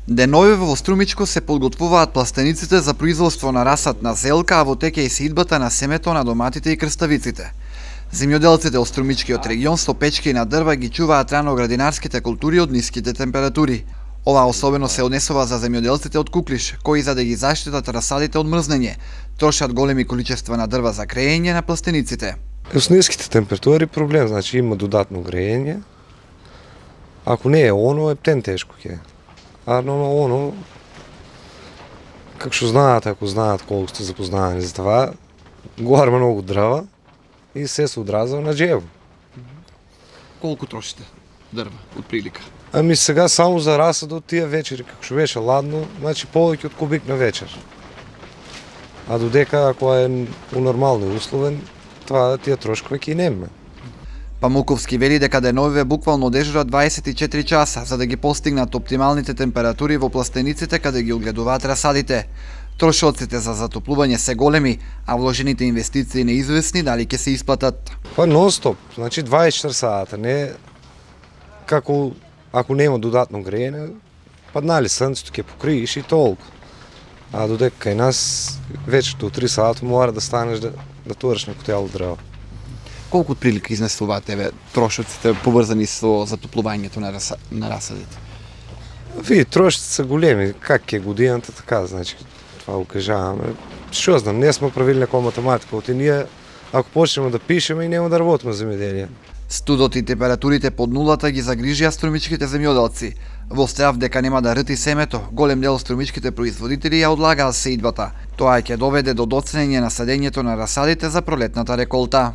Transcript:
Деновиве во Струмичко се подготвуваат пластениците за производство на расад на зелка, а во тек е и сеидбата на семето на доматите и крставиците. Земјоделците од Струмичкиот регион со печки на дрва ги чуваат рано-градинарските култури од ниските температури. Ова особено се однесува за земјоделците од Куклиш, кои за да ги заштитат расадите од мрзнење, трошат големи количества на дрва за греење на пластениците. С ниските температури проблем, значи има додатно греење. Ако не е оно, ептен тешко ќе. А оно, како што знаат, ако знаат колку сте запознавани за това, горма многу дрва и се одразува на джебо. Колку трошите дрва, од прилика? Ами сега само за расадот тие вечери, како што беше ладно, значи повеќе од кубик на вечер. А додека ако е у нормални услови, тоа тие трошкови ќе нема. Памуковски вели дека деновиве буквално дежурат 24 часа за да ги постигнат оптималните температури во пластениците каде ги одгледуваат расадите. Трошоците за затоплување се големи, а вложените инвестиции неизвестни дали ќе се исплатат. Па нон-стоп, значи 24 сата, не како ако нема додатно греење, паднали сонцето ќе покриеш и толку. А додека кај нас вече до 3 сата мора да станеш да туриш некој тело дрва. Колку прилика изнесуваат трошоците поврзани со затоплувањето на расадите? Ви, трошоците се големи, как е годината така, значи това го кажаваме. Што знам, не сме правили некоја математика, оти ние ако почнеме да пишеме и нема да работиме земјоделие. Студот и температурите под нулата ги загрижија струмичките земјоделци. Во страв дека нема да рти семето, голем дел струмичките производители ја одлагаат сеидбата. Тоа ќе доведе до доцнење на садењето на расадите за пролетната реколта.